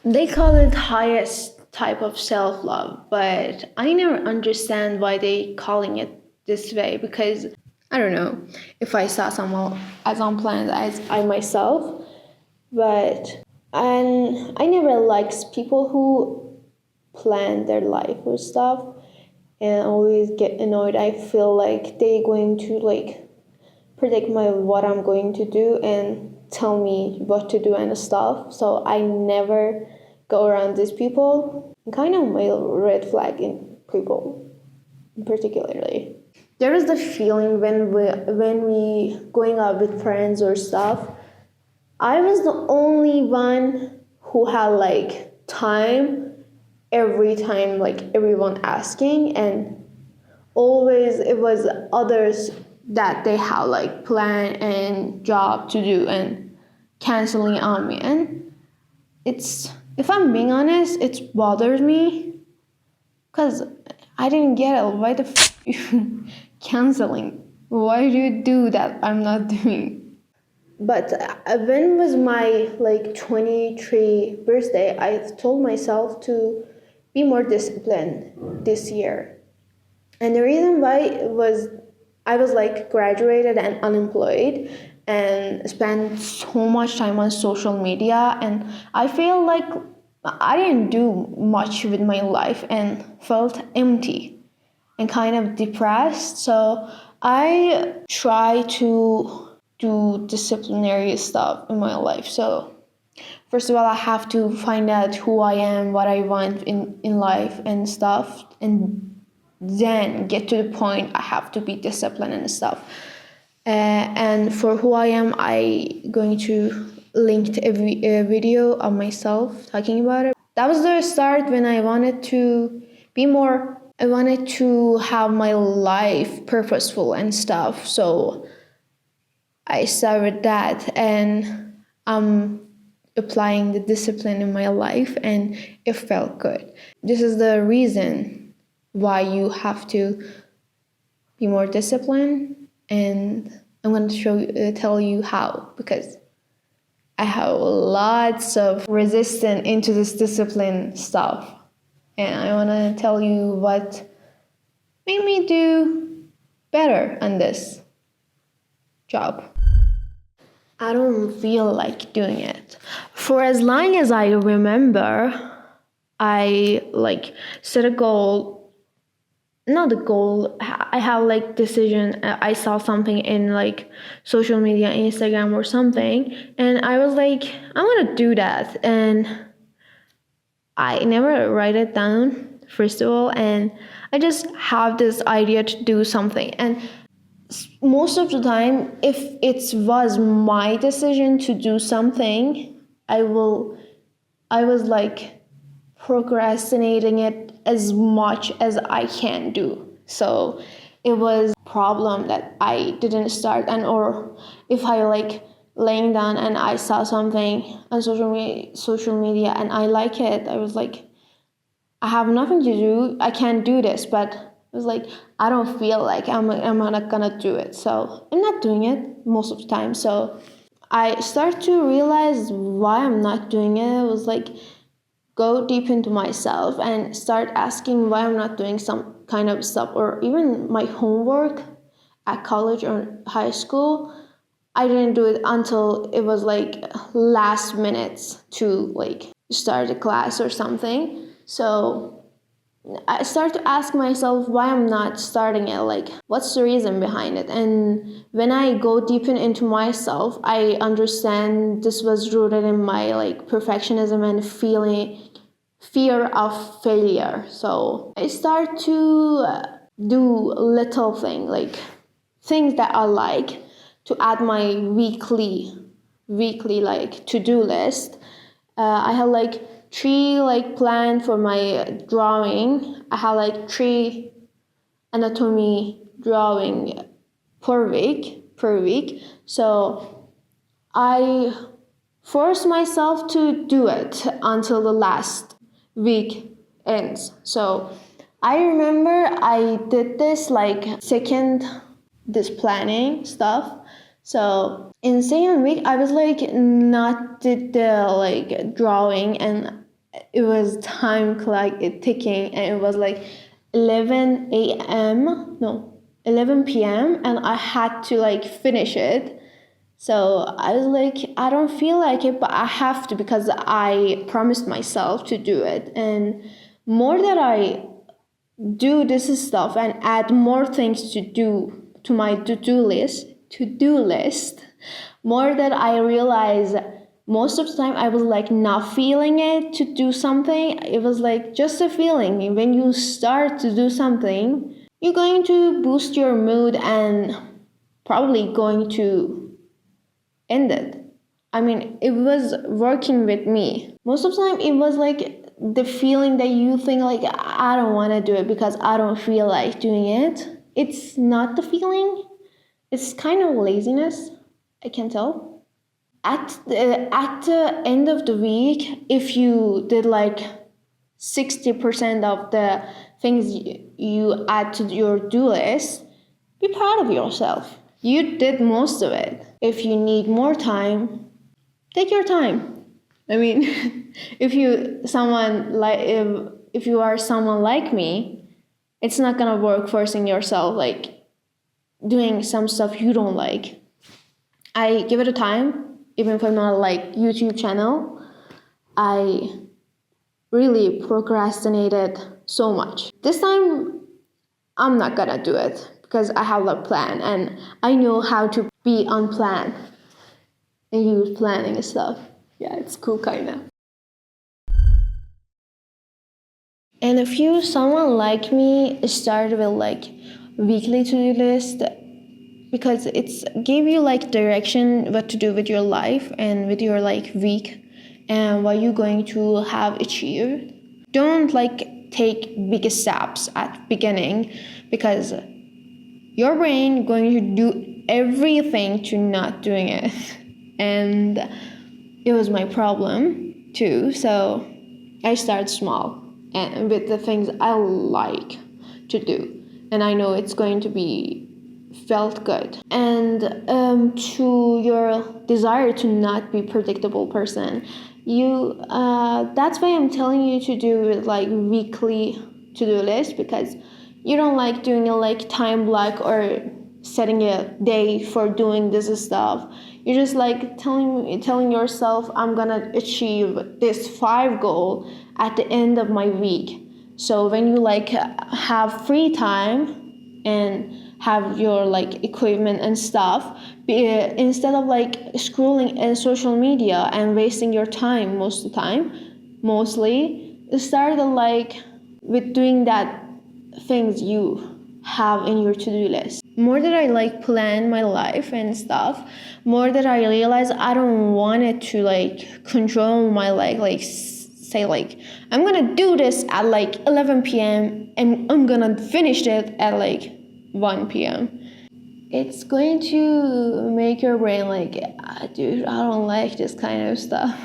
They call it highest type of self-love, but I never understand why they calling it this way because I don't know if I saw someone as unplanned as I myself, but and I never liked people who plan their life or stuff and always get annoyed. I feel like they going to like predict my what I'm going to do and tell me what to do and stuff. So I never go around these people. Kind of my red flag in people, particularly. There is the feeling when we going out with friends or stuff. I was the only one who had like time every time like everyone asking, and always it was others that they have like plan and job to do and canceling on me. And it's, if I'm being honest, it bothers me because I didn't get it. Why the you canceling? Why do you do that I'm not doing? But when was my like 23 birthday, I told myself to be more disciplined this year. And the reason why was I was like graduated and unemployed and spent so much time on social media, and I feel like I didn't do much with my life and felt empty and kind of depressed. So I try to do disciplinary stuff in my life. So first of all, I have to find out who I am, what I want in life and stuff, and then get to the point I have to be disciplined and stuff. And for who I am, I going to link a video of myself talking about it. That was the start when I wanted to be more, I wanted to have my life purposeful and stuff. So I started that, and I'm applying the discipline in my life, and it felt good. This is the reason why you have to be more disciplined, and I'm going to tell you how, because I have lots of resistance into this discipline stuff, and I want to tell you what made me do better on this job. I don't feel like doing it. For as long as I remember, I like set a goal, not a goal, I have like decision. I saw something in like social media, Instagram or something, and I was like, I want to do that, and I never write it down first of all, and I just have this idea to do something. And most of the time, if it was my decision to do something, I was like procrastinating it as much as I can do. So it was a problem that I didn't start. And or if I like laying down and I saw something on social media and I like it, I was like, I have nothing to do, I can't do this. But it was like, I don't feel like I'm not gonna do it, so I'm not doing it most of the time. So I start to realize why I'm not doing it. It was like, go deep into myself and start asking why I'm not doing some kind of stuff, or even my homework at college or high school. I didn't do it until it was like last minutes to like start a class or something. So I start to ask myself why I'm not starting it, like what's the reason behind it. And when I go deep into myself, I understand this was rooted in my like perfectionism and fear of failure. So I start to do little things, like things that I like, to add my weekly like to-do list. I have like 3 like plan for my drawing. I have like 3 anatomy drawing per week. So I force myself to do it until the last week ends. So I remember I did this like second this planning stuff. So in second week I was like not did the like drawing, and it was time clock ticking, and it was like 11 a.m. No, 11 p.m. and I had to like finish it. So I was like, I don't feel like it, but I have to because I promised myself to do it. And more that I do this stuff and add more things to do to my to-do list, more that I realize most of the time I was like not feeling it to do something. It was like just a feeling. When you start to do something, you're going to boost your mood and probably going to end it. I mean, it was working with me. Most of the time, it was like the feeling that you think like, I don't want to do it because I don't feel like doing it. It's not the feeling. It's kind of laziness, I can tell. At the end of the week, if you did like 60% of the things you add to your do list, be proud of yourself. You did most of it. If you need more time, take your time. I mean, if you are someone like me, it's not gonna work forcing yourself like doing some stuff you don't like. I give it a time, even for my like YouTube channel. I really procrastinated so much. This time, I'm not gonna do it because I have a plan and I know how to be unplanned and use planning and stuff. Yeah, it's cool kinda. And if you someone like me started with like weekly to-do list because it's gave you like direction what to do with your life and with your like week and what you're going to have achieved. Don't like take big steps at beginning because your brain going to do everything to not doing it. And it was my problem too. So I start small and with the things I like to do. And I know it's going to be felt good. And to your desire to not be predictable person, that's why I'm telling you to do like weekly to-do list because you don't like doing a like time block or setting a day for doing this stuff. You're just like telling yourself I'm gonna achieve this 5 goal at the end of my week. So when you like have free time and have your like equipment and stuff, instead of like scrolling in social media and wasting your time mostly start like with doing that things you have in your to-do list. More that I like plan my life and stuff, more that I realize I don't want it to like control my life, like say like I'm gonna do this at like 11 p.m. and I'm gonna finish it at like 1 p.m. It's going to make your brain like, dude, I don't like this kind of stuff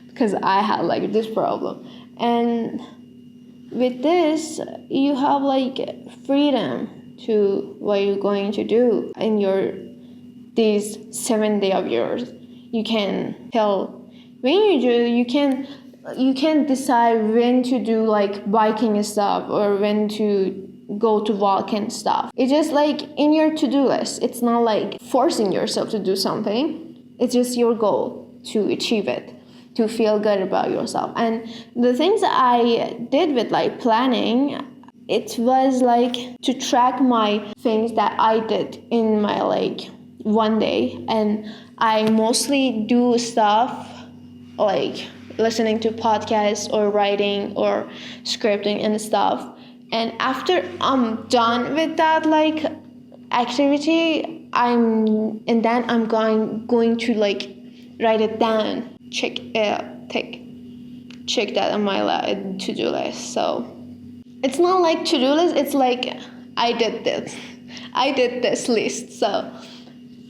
because I have like this problem. And with this, you have like freedom to what you're going to do in your these 7 days of yours. You can tell when you do. You can decide when to do like biking and stuff or when to go to walk and stuff. It's just like in your to-do list. It's not like forcing yourself to do something. It's just your goal to achieve it, to feel good about yourself. And the things that I did with like planning, it was like to track my things that I did in my like one day. And I mostly do stuff like listening to podcasts or writing or scripting and stuff. And after I'm done with that like activity, I'm going to like write it down, check that on my to-do list. So it's not like to-do list, it's like I did this list. So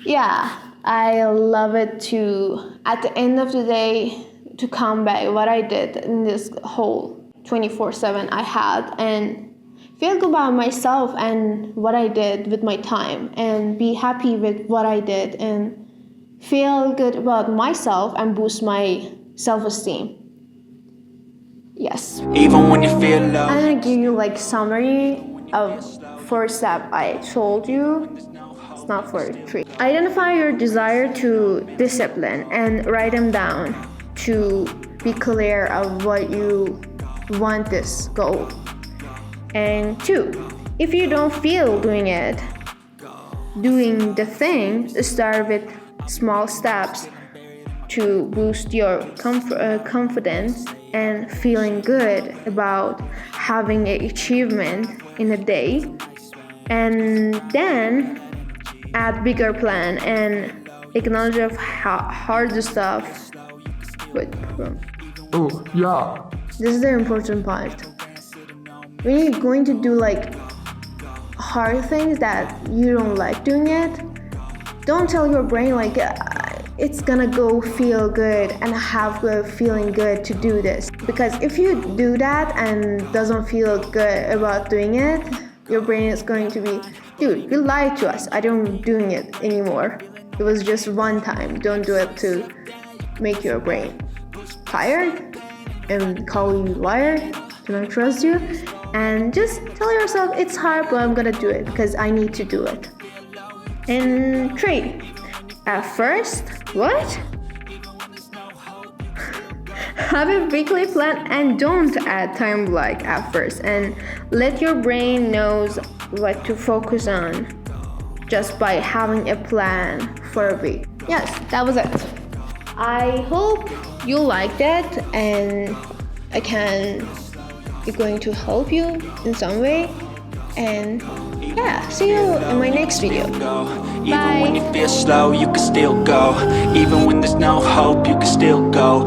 yeah, I love it to at the end of the day to come back what I did in this whole 24/7 I had and feel good about myself and what I did with my time and be happy with what I did and feel good about myself and boost my self-esteem. Yes. Even when you feel low. I'm gonna give you like summary of first step I told you. It's not for 3. Identify your desire to discipline and write them down to be clear of what you want this goal. And 2, if you don't feel doing the thing, start with small steps to boost your confidence and feeling good about having an achievement in a day. And then add bigger plan and acknowledge of hard stuff. Wait, Oh, yeah. this is the important part. When you're going to do like hard things that you don't like doing it, don't tell your brain like it's gonna go feel good and have a feeling good to do this. Because if you do that and doesn't feel good about doing it, your brain is going to be, dude, you lied to us. I don't doing it anymore. It was just one time. Don't do it to make your brain tired and call you liar, do not trust you. And just tell yourself it's hard, but I'm gonna do it because I need to do it. And 3, at first, what? Have a weekly plan and don't add time block at first, and let your brain knows what to focus on just by having a plan for a week. Yes, that was it. I hope you liked it and it's going to help you in some way. And yeah, see you in my next video. Even when you feel slow, you can still go. Even when there's no hope, you can still go.